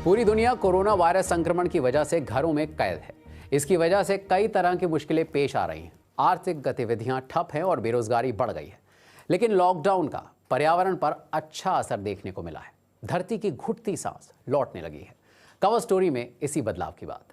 पूरी दुनिया corona virus संक्रमण की वजह से घरों में कैद है। इसकी वजह से कई तरह की मुश्किलें पेश आ रही हैं। आर्थिक गतिविधियां ठप हैं और बेरोजगारी बढ़ गई है। लेकिन लॉकडाउन का पर्यावरण पर अच्छा असर देखने को मिला है। धरती की घुटती सांस लौटने लगी है। कवर स्टोरी में इसी बदलाव की बात।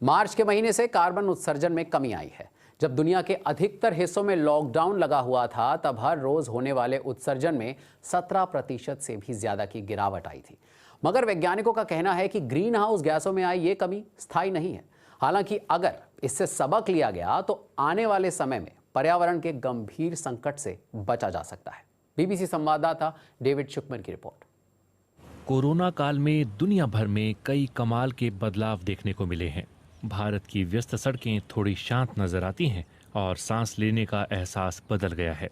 मार्च के महीने से कार्बन उत्सर्जन में कमी आई है। जब दुनिया के अधिकतर हिस्सों में लॉकडाउन लगा हुआ था, तब हर रोज होने वाले उत्सर्जन में 17% से भी ज्यादा की गिरावट आई थी। मगर वैज्ञानिकों का कहना है कि ग्रीन हाउस गैसों में आई ये कमी स्थायी नहीं है। हालांकि अगर इससे सबक लिया गया तो आने वाले समय में पर्यावरण के गंभीर संकट से बचा जा सकता है। बीबीसी संवाददाता डेविड शुकमन की रिपोर्ट। कोरोना काल में दुनिया भर में कई कमाल के बदलाव देखने को मिले हैं। भारत की व्यस्त सड़कें थोड़ी शांत नजर आती हैं और सांस लेने का एहसास बदल गया है।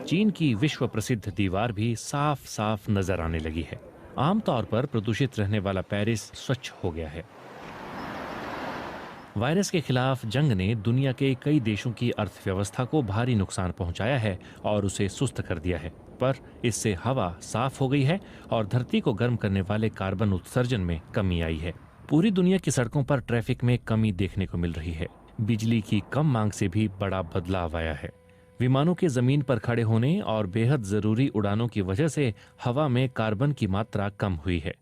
चीन की विश्व प्रसिद्ध दीवार भी साफ साफ नजर आने लगी है। आमतौर पर प्रदूषित रहने वाला पेरिस स्वच्छ हो गया है। वायरस के खिलाफ जंग ने दुनिया के कई देशों की अर्थव्यवस्था को भारी नुकसान पहुंचाया है और उसे सुस्त कर दिया है। पर इससे हवा साफ हो गई है और धरती को गर्म करने वाले कार्बन उत्सर्जन में कमी आई है। पूरी दुनिया की सड़कों पर ट्रैफिक में कमी देखने को मिल रही है। बिजली की कम मांग से भी बड़ा बदलाव आया है। विमानों के जमीन पर खड़े होने और बेहद जरूरी उड़ानों की वजह से हवा में कार्बन की मात्रा कम हुई है।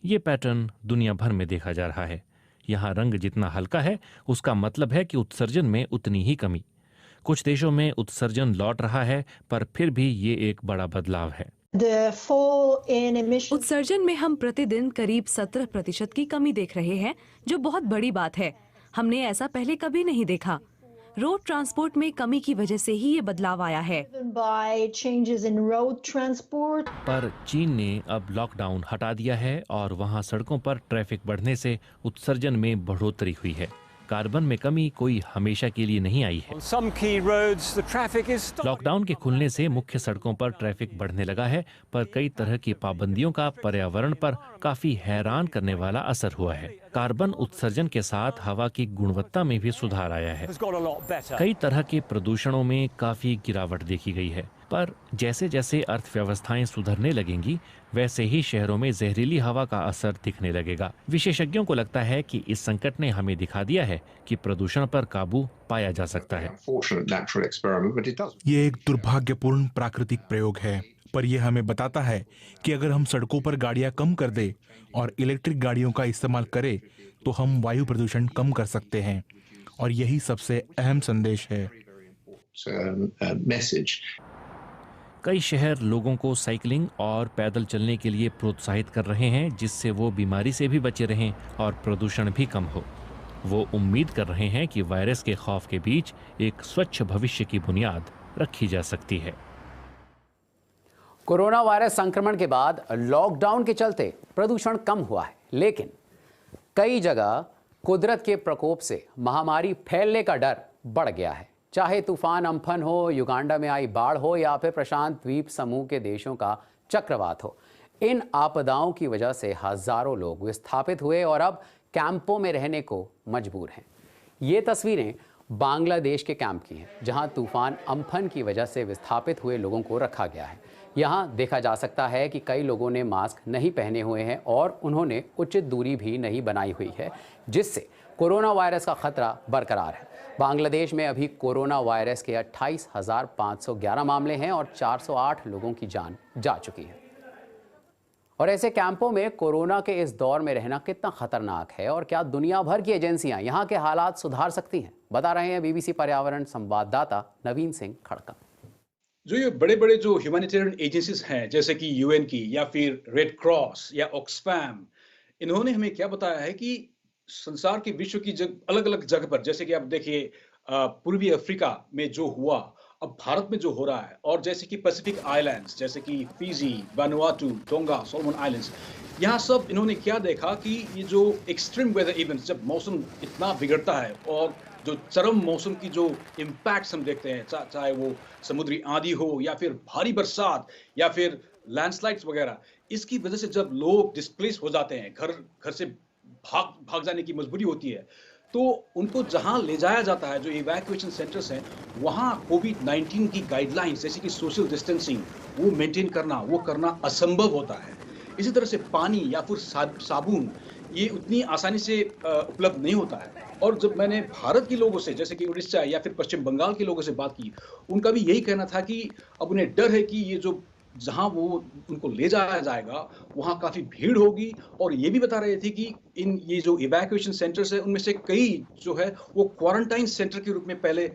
ये पैटर्न दुनिया भर में देखा जा रहा है। यहाँ रंग जितना हल्का है, उसका मतलब है कि उत्सर्जन में उतनी ही कमी। कुछ देशों में उत्सर्जन लौट रहा है, पर फिर भी ये एक बड़ा बदलाव है। उत्सर्जन में हम प्रतिदिन करीब 17% की कमी देख रहे हैं, जो बहुत बड़ी बात है। हमने ऐसा पहले कभी नहीं देखा। रोड ट्रांसपोर्ट में कमी की वजह से ही ये बदलाव आया है। पर चीन ने अब लॉकडाउन हटा दिया है और वहां सड़कों पर ट्रैफिक बढ़ने से उत्सर्जन में बढ़ोतरी हुई है। कार्बन में कमी कोई हमेशा के लिए नहीं आई है। लॉकडाउन के खुलने से मुख्य सड़कों पर ट्रैफिक बढ़ने लगा है, पर कई तरह की पाबंदियों का पर्यावरण पर काफी हैरान करने वाला असर हुआ है। कार्बन उत्सर्जन के साथ हवा की गुणवत्ता में भी सुधार आया है। कई तरह के प्रदूषणों में काफी गिरावट देखी गई है। पर जैसे जैसे अर्थव्यवस्थाएं सुधरने लगेंगी, वैसे ही शहरों में जहरीली हवा का असर दिखने लगेगा। विशेषज्ञों को लगता है कि इस संकट ने हमें दिखा दिया है कि प्रदूषण पर काबू पाया जा सकता है। ये एक दुर्भाग्यपूर्ण प्राकृतिक प्रयोग है, पर यह हमें बताता है कि अगर हम सड़कों पर गाड़ियां कम कर दें और इलेक्ट्रिक गाड़ियों का इस्तेमाल करें, तो हम वायु प्रदूषण कम कर सकते हैं। और यही सबसे अहम संदेश है। कई शहर लोगों को साइकिलिंग और पैदल चलने के लिए प्रोत्साहित कर रहे हैं, जिससे वो बीमारी से भी बचे रहें और प्रदूषण भी कम हो। वो उम्मीद कर रहे हैं कि वायरस के खौफ के बीच एक स्वच्छ भविष्य की बुनियाद रखी जा सकती है। कोरोना वायरस संक्रमण के बाद लॉकडाउन के चलते प्रदूषण कम हुआ है, लेकिन कई जगह कुदरत के प्रकोप से महामारी फैलने का डर बढ़ गया है। चाहे तूफान अम्फन हो, युगांडा में आई बाढ़ हो या फिर प्रशांत द्वीप समूह के देशों का चक्रवात हो, इन आपदाओं की वजह से हजारों लोग विस्थापित हुए और अब कैंपों में रहने को मजबूर हैं। ये तस्वीरें बांग्लादेश के कैंप की हैं, जहां तूफान अम्फन की वजह से विस्थापित हुए लोगों को रखा गया है। यहाँ देखा जा सकता है कि कई लोगों ने मास्क नहीं पहने हुए हैं और उन्होंने उचित दूरी भी नहीं बनाई हुई है, जिससे कोरोना वायरस का खतरा बरकरार है। बांग्लादेश में अभी कोरोना वायरस के 28,511 मामले हैं और 408 लोगों की जान जा चुकी है। और ऐसे कैंपों में कोरोना के इस दौर में रहना कितना खतरनाक है और क्या दुनिया भर की एजेंसियां यहां के हालात सुधार सकती हैं, बता रहे हैं बीबीसी पर्यावरण संवाददाता नवीन सिंह खड़का। जो ये बड़े बड़े जो ह्यूमैनिटेरियन एजेंसीज हैं, जैसे कि यूएन की या फिर रेड क्रॉस या ऑक्सफैम, इन्होंने हमें क्या बताया है कि संसार की विश्व की अलग अलग जगह पर, जैसे कि आप देखिए पूर्वी अफ्रीका में जो हुआ, अब भारत में जो हो रहा है, और जैसे कि पैसिफिक आइलैंड्स जैसे कि फिजी, वानुआटू, टोंगा, सोलोमन आइलैंड्स, यहाँ सब इन्होंने क्या देखा कि ये जो एक्सट्रीम वेदर इवेंट्स, जब मौसम इतना बिगड़ता है और जो चरम मौसम की जो इम्पैक्ट्स हम देखते हैं, चाहे वो समुद्री आंधी हो या फिर भारी बरसात या फिर लैंडस्लाइड्स वगैरह, इसकी वजह से जब लोग डिस्प्लेस हो जाते हैं, घर से भाग जाने की मजबूरी होती है, तो उनको जहां ले जाया जाता है, जो इवैक्यूएशन सेंटर्स हैं, वहां कोविड-19 की गाइडलाइंस जैसे कि सोशल डिस्टेंसिंग वो मेंटेन करना, वो करना असंभव होता है। इसी तरह से पानी या फिर साबुन ये उतनी आसानी से उपलब्ध नहीं होता है। और जब मैंने भारत के लोगों से, जैसे कि उड़ीसा या फिर पश्चिम बंगाल के लोगों से बात की, उनका भी यही कहना था कि अब उन्हें डर है कि ये जो जहाँ वो उनको ले जाया जाएगा, वहाँ काफ़ी भीड़ होगी। और ये भी बता रहे थे कि ये जो इवैक्यूएशन सेंटर्स हैं, उनमें से कई जो है वो क्वारंटाइन सेंटर के रूप में पहले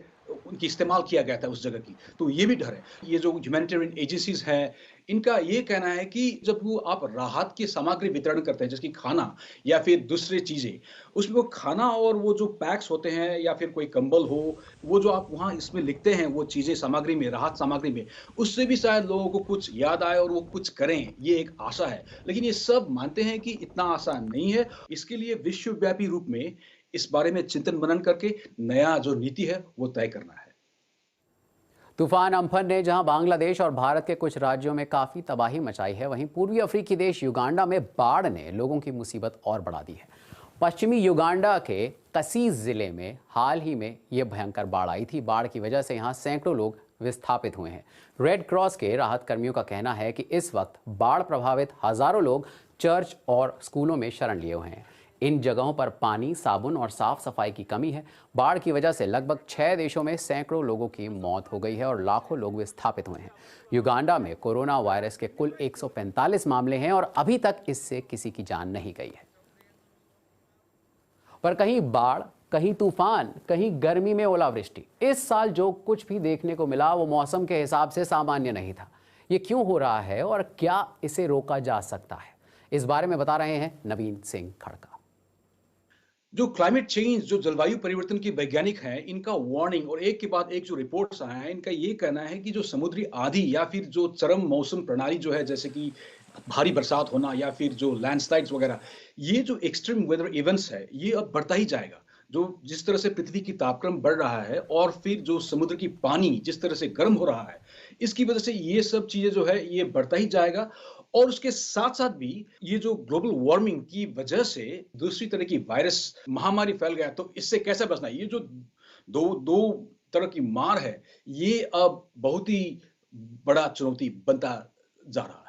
उनकी इस्तेमाल किया गया था उस जगह की। तो ये भी डर है। ये जो ह्यूमैनिटेरियन एजेंसीज़ हैं, इनका ये कहना है कि जब वो आप राहत की सामग्री वितरण करते हैं, जैसे कि खाना या फिर दूसरी चीज़ें, उसमें वो खाना और वो जो पैक्स होते हैं या फिर कोई कंबल हो, वो जो आप वहाँ इसमें लिखते हैं, वो चीज़ें सामग्री में, राहत सामग्री में, उससे भी शायद लोगों को कुछ याद आए और वो कुछ करें, ये एक आशा है। लेकिन ये सब मानते हैं कि इतना आसान नहीं है। इसके लिए विश्वव्यापी रूप में इस बारे में चिंतन मनन करके नया जो नीति है, वो तय करना है। तूफान अम्फन ने जहां बांग्लादेश और भारत के कुछ राज्यों में काफ़ी तबाही मचाई है, वहीं पूर्वी अफ्रीकी देश युगांडा में बाढ़ ने लोगों की मुसीबत और बढ़ा दी है। पश्चिमी युगांडा के कसीस ज़िले में हाल ही में ये भयंकर बाढ़ आई थी। बाढ़ की वजह से यहाँ सैकड़ों लोग विस्थापित हुए हैं। रेड क्रॉस के राहत कर्मियों का कहना है कि इस वक्त बाढ़ प्रभावित हज़ारों लोग चर्च और स्कूलों में शरण लिए हुए हैं। इन जगहों पर पानी, साबुन और साफ सफाई की कमी है। बाढ़ की वजह से लगभग 6 देशों में सैकड़ों लोगों की मौत हो गई है और लाखों लोग विस्थापित हुए हैं। युगांडा में कोरोना वायरस के कुल 145 मामले हैं और अभी तक इससे किसी की जान नहीं गई है। पर कहीं बाढ़, कहीं तूफान, कहीं गर्मी में ओलावृष्टि। इस साल जो कुछ भी देखने को मिला वो मौसम के हिसाब से सामान्य नहीं था। ये क्यों हो रहा है और क्या इसे रोका जा सकता है, इस बारे में बता रहे हैं नवीन सिंह खड़का। जो क्लाइमेट चेंज, जो जलवायु परिवर्तन के वैज्ञानिक हैं, इनका वार्निंग और एक के बाद एक जो रिपोर्ट्स आए हैं, इनका ये कहना है कि जो समुद्री आंधी या फिर जो चरम मौसम प्रणाली जो है, जैसे कि भारी बरसात होना या फिर जो लैंडस्लाइड्स वगैरह, ये जो एक्सट्रीम वेदर इवेंट्स है, ये अब बढ़ता ही जाएगा। जो जिस तरह से पृथ्वी की तापक्रम बढ़ रहा है और फिर जो समुद्र की पानी जिस तरह से गर्म हो रहा है, इसकी वजह से ये सब चीजें जो है ये बढ़ता ही जाएगा। और उसके साथ साथ भी ये जो ग्लोबल वार्मिंग की वजह से दूसरी तरह की वायरस महामारी फैल गया, तो इससे कैसे बचना है, ये जो दो तरह की मार है, ये अब बहुत ही बड़ा चुनौती बनता जा रहा है।